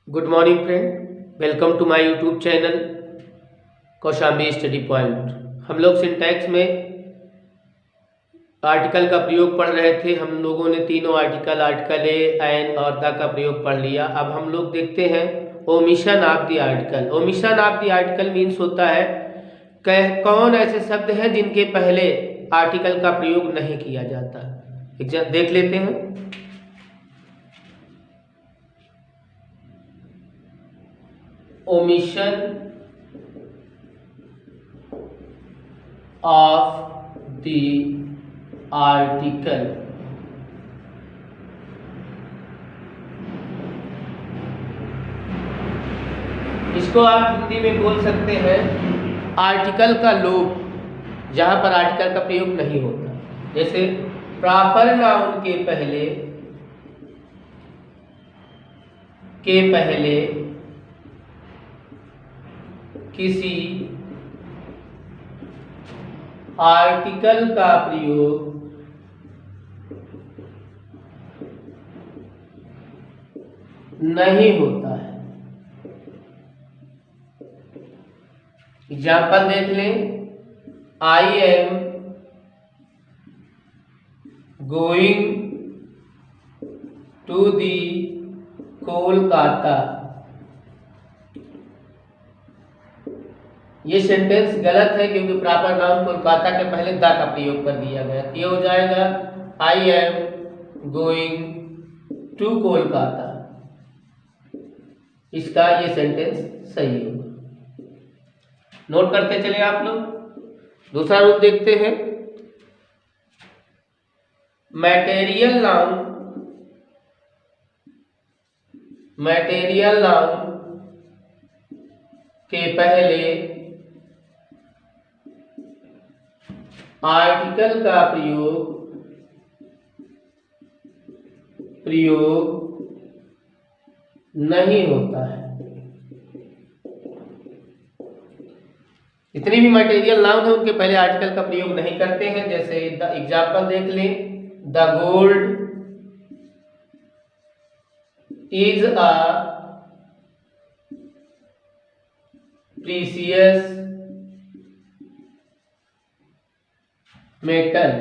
Good morning friend, welcome to my YouTube channel Kaushambi study point. हम लोग syntax में article का प्रयोग पढ़ रहे थे। हम लोगों ने तीनों आर्टिकल ए, एन और द का प्रयोग पढ़ लिया। अब हम लोग देखते हैं omission of the article. Omission of the article means होता है कौन ऐसे शब्द हैं जिनके पहले आर्टिकल का प्रयोग नहीं किया जाता। देख लेते हैं। omission of the article। इसको आप हिंदी में बोल सकते हैं आर्टिकल का लोप, जहां पर आर्टिकल का प्रयोग नहीं होता। जैसे प्रॉपर नाउन के पहले किसी आर्टिकल का प्रयोग नहीं होता है। एग्जाम्पल देख लें। I am going to the Kolkata. ये सेंटेंस गलत है क्योंकि प्रॉपर नाउन कोलकाता के पहले द का प्रयोग कर दिया गया। ये हो जाएगा I am going to Kolkata. इसका ये सेंटेंस सही होगा। नोट करते चले आप लोग। दूसरा रूप देखते हैं। मैटेरियल नाउन के पहले आर्टिकल का प्रयोग नहीं होता है। जितनी भी मटेरियल नाउन है उनके पहले आर्टिकल का प्रयोग नहीं करते हैं। जैसे एग्जाम्पल देख लें। The gold is a precious metal.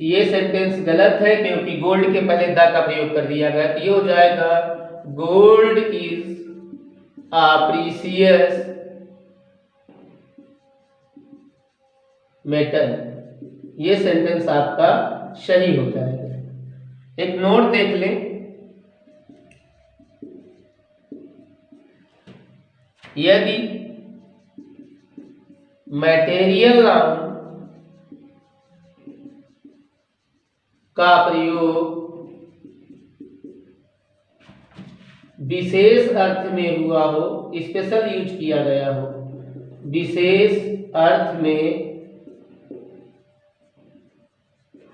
ये सेंटेंस गलत है क्योंकि गोल्ड के पहले द का प्रयोग कर दिया गया। तो ये हो जाएगा gold is a precious metal. ये सेंटेंस आपका सही हो जाएगा। एक नोट देख लें। यदि मैटेरियल नाउन का प्रयोग विशेष अर्थ में हुआ हो, स्पेशल यूज किया गया हो, विशेष अर्थ में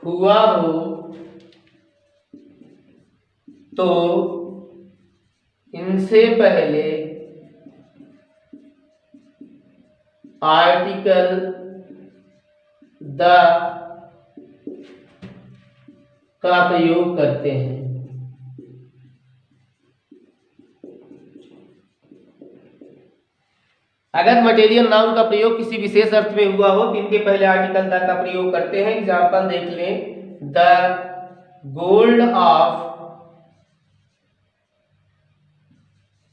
हुआ हो, तो इनसे पहले आर्टिकल द का प्रयोग करते हैं। अगर मटेरियल नाउन का प्रयोग किसी विशेष अर्थ में हुआ हो तो इनके पहले आर्टिकल द का प्रयोग करते हैं। एग्जाम्पल देख लें। The gold of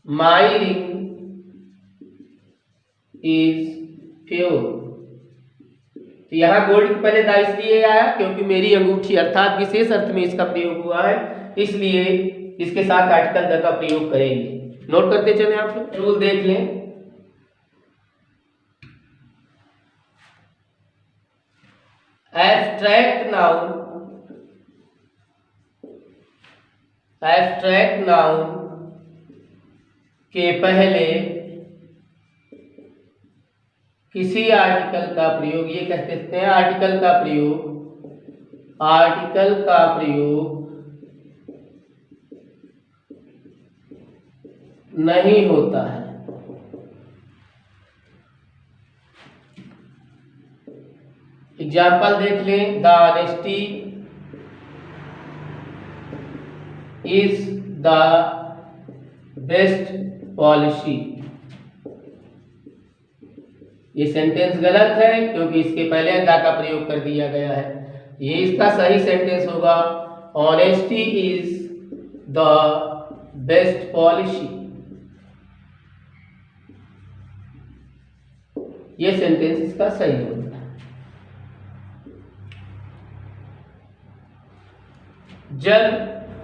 my ring is pure. तो यहां गोल्ड के पहले द इसलिए आया क्योंकि मेरी अंगूठी अर्थात विशेष अर्थ में इसका प्रयोग हुआ है, इसलिए इसके साथ आर्टिकल द का प्रयोग करेंगे। नोट करते चले आप लोग। रूल देख लें। एब्स्ट्रैक्ट नाउन के पहले किसी आर्टिकल का प्रयोग, ये कह सकते हैं आर्टिकल का प्रयोग नहीं होता है। एग्जाम्पल देख लें। The honesty is the best policy. ये सेंटेंस गलत है क्योंकि इसके पहले द का प्रयोग कर दिया गया है। ये इसका सही सेंटेंस होगा honesty is the best policy. ये सेंटेंस इसका सही होगा। जब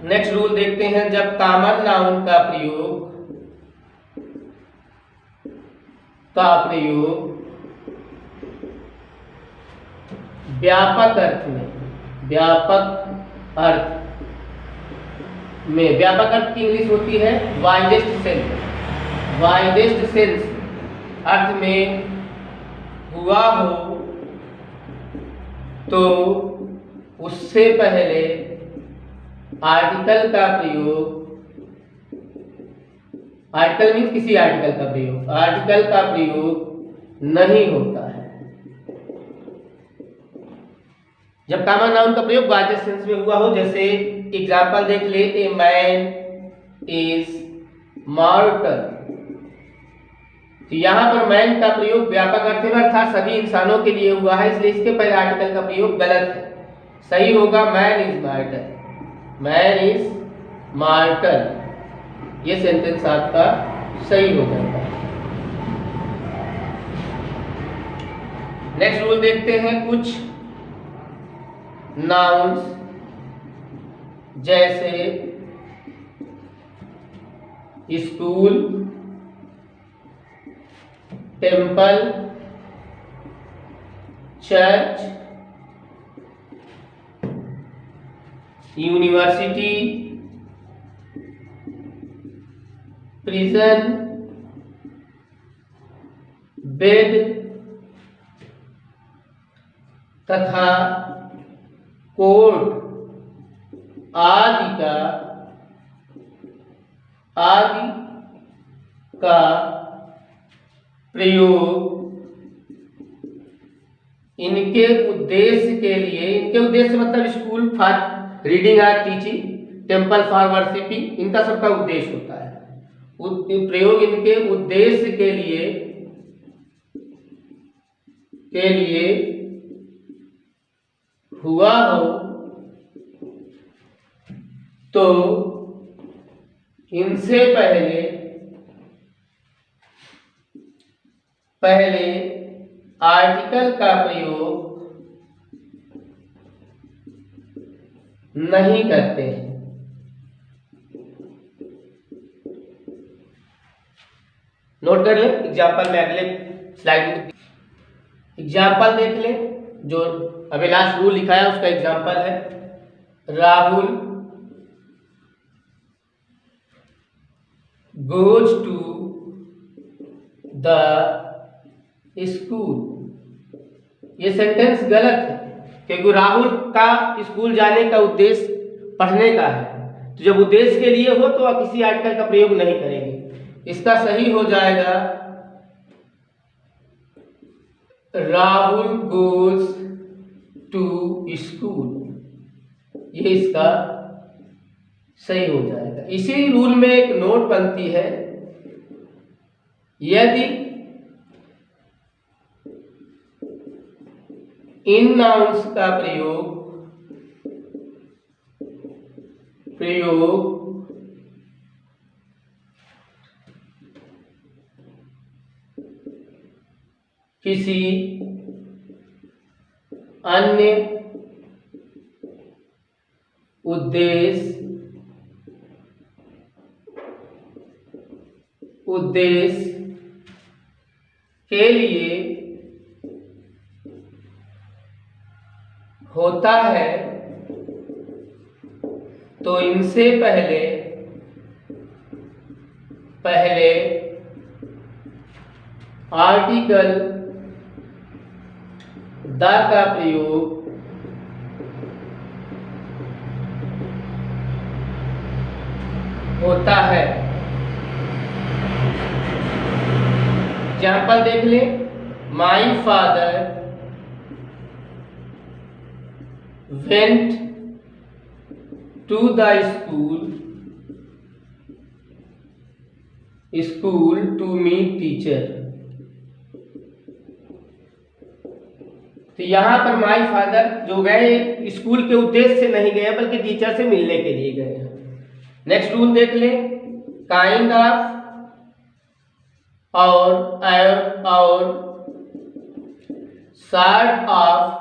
नेक्स्ट रूल देखते हैं, जब कॉमन नाउन का प्रयोग व्यापक अर्थ में व्यापक अर्थ की इंग्लिश होती है वाइडेस्ट सेंस अर्थ में हुआ हो तो उससे पहले आर्टिकल का प्रयोग, आर्टिकल मीन्स किसी आर्टिकल का प्रयोग, आर्टिकल का प्रयोग नहीं होता है। जब कॉमन नाउन का प्रयोग वाइडेस्ट सेंस में हुआ हो, जैसे एग्जांपल देख ले, ए मैन इज मॉर्टल। तो यहाँ पर मैन का प्रयोग व्यापक अर्थ में अर्थात सभी इंसानों के लिए हुआ है, इसलिए इसके पहले आर्टिकल का प्रयोग गलत है। सही होगा मैन इज मॉर्टल, मैन इज मॉर्टल। ये सेंटेंस आपका सही हो जाएगा। नेक्स्ट रूल देखते हैं, कुछ नाउन्स जैसे school, temple, church, university, prison, bed तथा कोर्ट आदि का प्रयोग इनके उद्देश्य के लिए, इनके उद्देश्य मतलब स्कूल फॉर रीडिंग और टीचिंग, टेम्पल फॉर वर्शिपिंग, इनका सबका उद्देश्य होता है। प्रयोग इनके उद्देश्य के लिए हुआ हो तो इनसे पहले आर्टिकल का प्रयोग नहीं करते हैं। नोट कर लें, एग्जाम्पल में अगले स्लाइड में एग्जाम्पल देख लें। जो अभी लास्ट रूल लिखा है उसका एग्जाम्पल है, Rahul goes to the school. ये सेंटेंस गलत है क्योंकि राहुल का स्कूल जाने का उद्देश्य पढ़ने का है, तो जब उद्देश्य के लिए हो तो किसी आर्टिकल का प्रयोग नहीं करेंगे। इसका सही हो जाएगा राहुल गोज टू स्कूल। ये इसका सही हो जाएगा। इसी रूल में एक नोट बनती है, यदि इन नाउन्स का प्रयोग किसी अन्य उद्देश्य के लिए होता है तो इनसे पहले आर्टिकल द का प्रयोग होता है। एग्जाम्पल देख लें, my father went to the school school to meet teacher. तो यहाँ पर माय फादर जो गए स्कूल के उद्देश्य से नहीं गए बल्कि टीचर से मिलने के लिए गए हैं। नेक्स्ट रूल देख लें, काइंड ऑफ और सॉर्ट ऑफ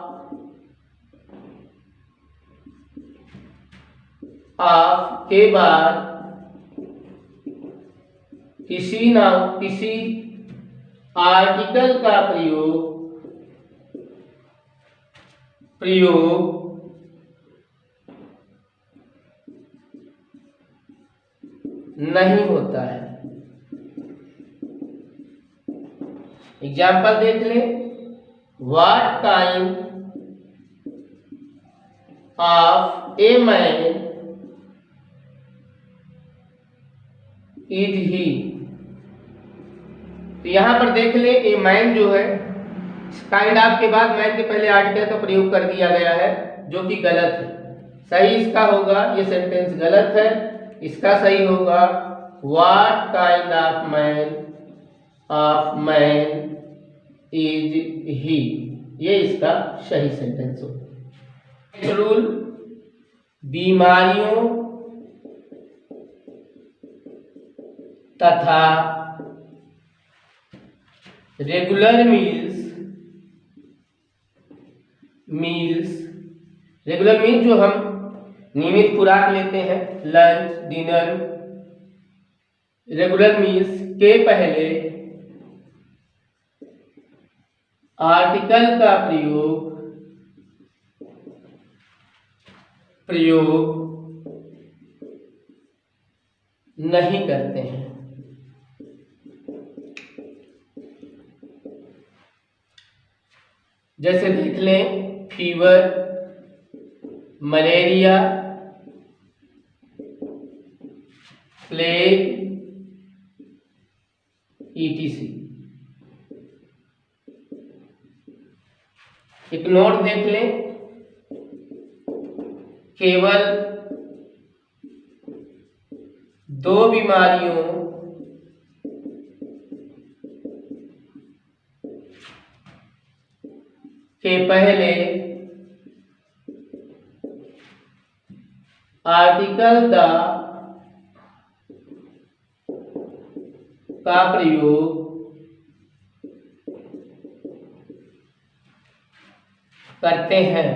के बाद किसी आर्टिकल का प्रयोग नहीं होता है। एग्जाम्पल देख लें, what kind of a man is he. तो यहां पर देख ले, ए मैन जो है काइंड ऑफ के बाद मैन के पहले आर्टिकल का प्रयोग कर दिया गया है जो कि गलत है। सही इसका होगा, ये सेंटेंस गलत है, इसका सही होगा what kind of man is he, ये इसका सही सेंटेंस होगा। रूल, बीमारियों तथा रेगुलर रेगुलर मील्स जो हम नियमित खुराक लेते हैं, लंच, डिनर, रेगुलर मील्स के पहले आर्टिकल का प्रयोग नहीं करते हैं। जैसे देख लें, फीवर, मलेरिया, प्लेग, ETC। एक नोट देख लें, केवल 2 बीमारियों के पहले आर्टिकल द का प्रयोग करते हैं।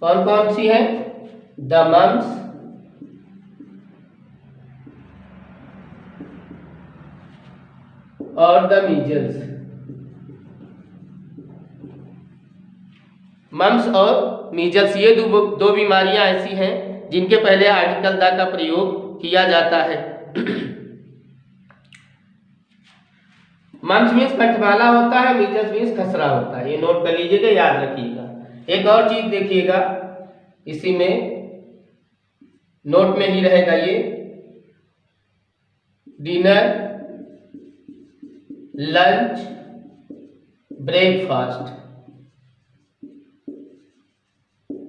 कौन कौन सी है? द मम्स, और द मीजल्स। मम्स और मीजल्स ये दो बीमारियां ऐसी हैं जिनके पहले आर्टिकल द का प्रयोग किया जाता है। मम्स मीन्स कंठमाला होता है, मीजल्स मीन्स खसरा होता है। ये नोट कर लीजिएगा, याद रखिएगा। एक और चीज देखिएगा, इसी में नोट में ही रहेगा ये, डिनर, लंच, ब्रेकफास्ट,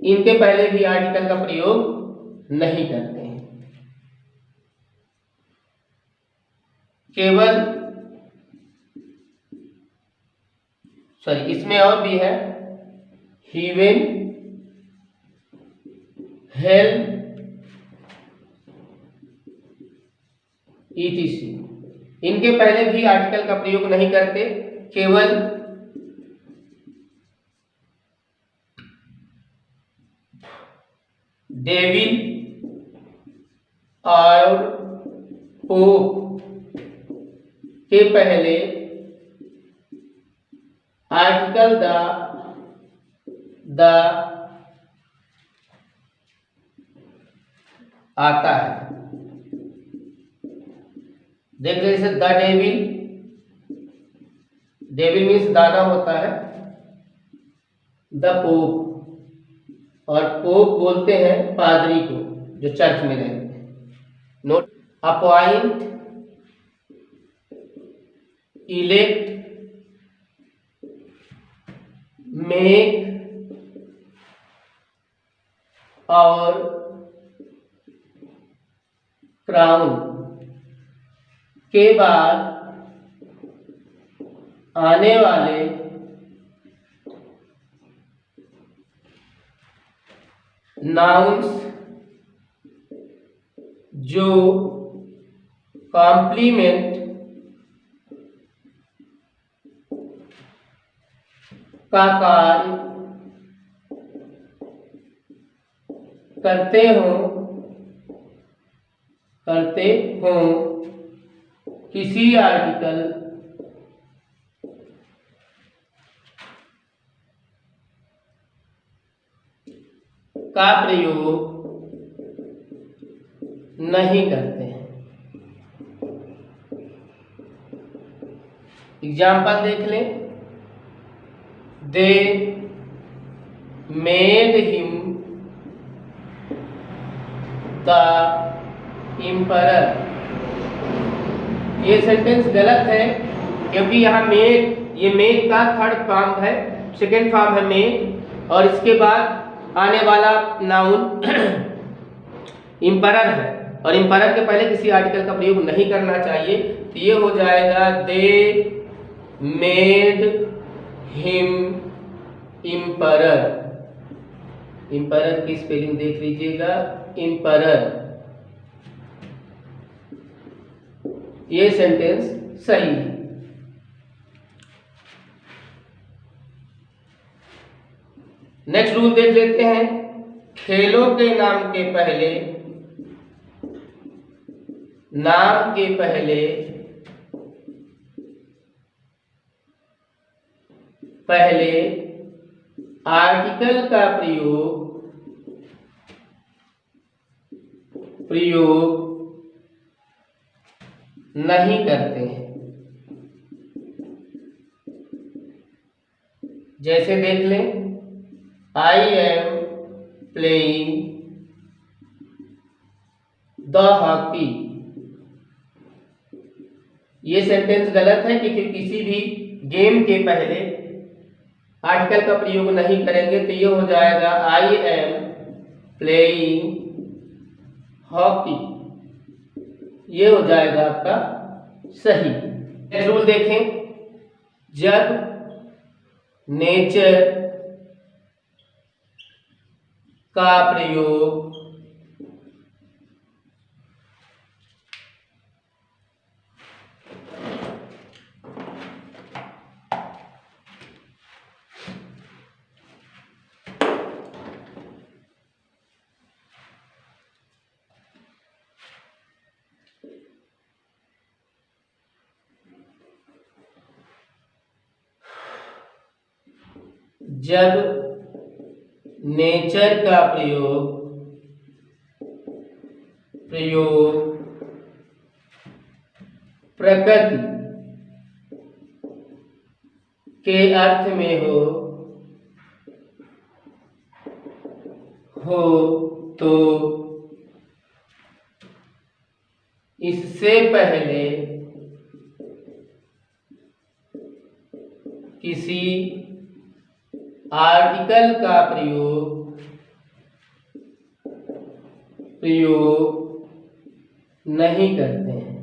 इनके पहले भी आर्टिकल का प्रयोग नहीं करते हैं। केवल इसमें और भी है, हीवन, हेल्थ, ETC, इनके पहले भी आर्टिकल का प्रयोग नहीं करते। केवल डेविल और पोप के पहले आर्टिकल द आता है। देख लीजिए, जैसे द डेविल, डेविल मीन्स दाना होता है, द पोप, और पोप बोलते हैं पादरी को जो चर्च में रहते हैं। नोट, अपॉइंट, इलेक्ट, मेक और क्राउन के बाद आने वाले नाउन्स जो कॉम्प्लीमेंट का कार्य करते हो किसी आर्टिकल का प्रयोग नहीं करते हैं। एग्जाम्पल देख लें। They made him the emperor. ये सेंटेंस गलत है क्योंकि यहाँ मेड, ये मेड का थर्ड फॉर्म है, सेकेंड फॉर्म है मेड, और इसके बाद आने वाला नाउन एम्परर है, और एम्परर के पहले किसी आर्टिकल का प्रयोग नहीं करना चाहिए। तो ये हो जाएगा they made him emperor. Emperor की स्पेलिंग देख लीजिएगा, एम्परर। ये सेंटेंस सही है। नेक्स्ट रूल देख लेते हैं। खेलों के नाम के पहले आर्टिकल का प्रयोग नहीं करते हैं। जैसे देख लें, I am playing the hockey। ये सेंटेंस गलत है क्योंकि किसी भी गेम के पहले आर्टिकल का प्रयोग नहीं करेंगे। तो ये हो जाएगा I am playing hockey। ये हो जाएगा आपका सही। नेक्स्ट रूल देखें। जब नेचर का प्रयोग जब नेचर का प्रयोग प्रकृति के अर्थ में हो तो इससे पहले किसी आर्टिकल का प्रयोग नहीं करते हैं।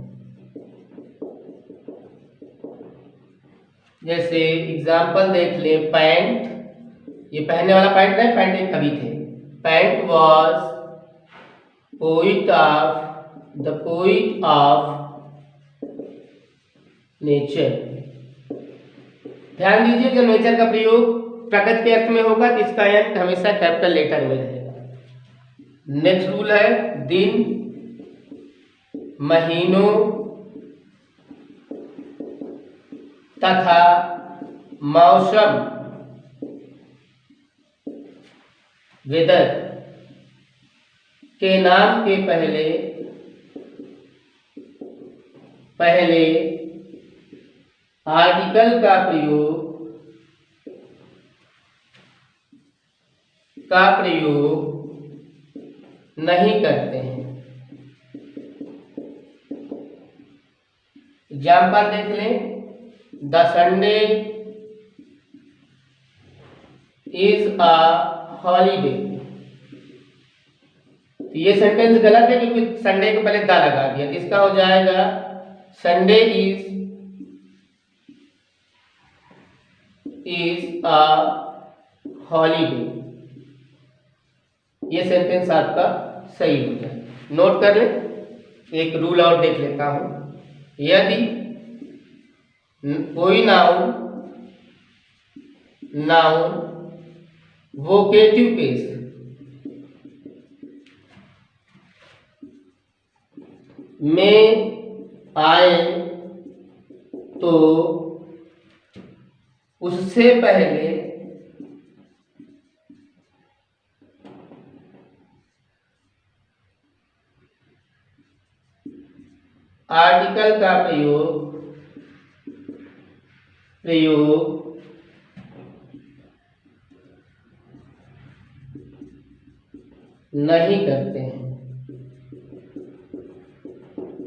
जैसे एग्जाम्पल देख लें। पैंट, ये पहनने वाला पैंट नहीं, पैंट एक कवि थे। Pant was the poet of nature. ध्यान दीजिए, जब नेचर का प्रयोग प्रकृति के अर्थ में होगा तो इसका एंड हमेशा कैपिटल लेटर में रहेगा। नेक्स्ट रूल है। दिन, महीनों तथा मौसम, वेदर के नाम के पहले आर्टिकल का प्रयोग नहीं करते हैं। एग्जाम्पल देख लें। The Sunday is a holiday. तो ये सेंटेंस गलत है क्योंकि संडे के पहले दा लगा दिया, तो इसका हो जाएगा संडे इज अ हॉलीडे। ये सेंटेंस आपका सही हो जाए। नोट कर ले, एक रूल और देख लेता हूं। यदि कोई नाउन वोकेटिव केस में आए तो उससे पहले आर्टिकल का प्रयोग नहीं करते हैं।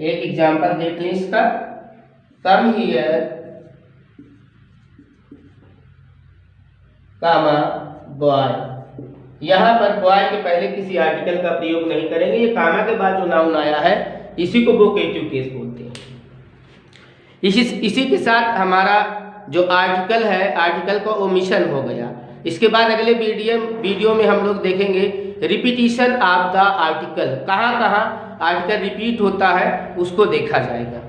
एक एग्जांपल देख लें इसका। Come here comma boy. यहाँ पर बॉय के पहले किसी आर्टिकल का प्रयोग नहीं करेंगे। ये कामा के बाद जो नाउन आया है इसी को वोकेटिव केस बोलते हैं। इसी के साथ हमारा जो आर्टिकल है, आर्टिकल का ओमिशन हो गया। इसके बाद अगले वीडियो में हम लोग देखेंगे रिपीटिशन ऑफ द आर्टिकल। कहाँ कहाँ आर्टिकल रिपीट होता है उसको देखा जाएगा।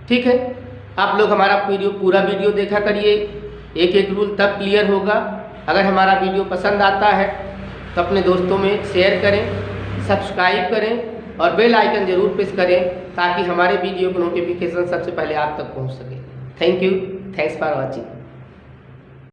ठीक है, आप लोग हमारा पूरा वीडियो देखा करिए, एक एक रूल तब क्लियर होगा। अगर हमारा वीडियो पसंद आता है तो अपने दोस्तों में शेयर करें, सब्सक्राइब करें और बेल आइकन जरूर प्रेस करें ताकि हमारे वीडियो का नोटिफिकेशन सबसे पहले आप तक पहुंच सके। Thank you, thanks for watching.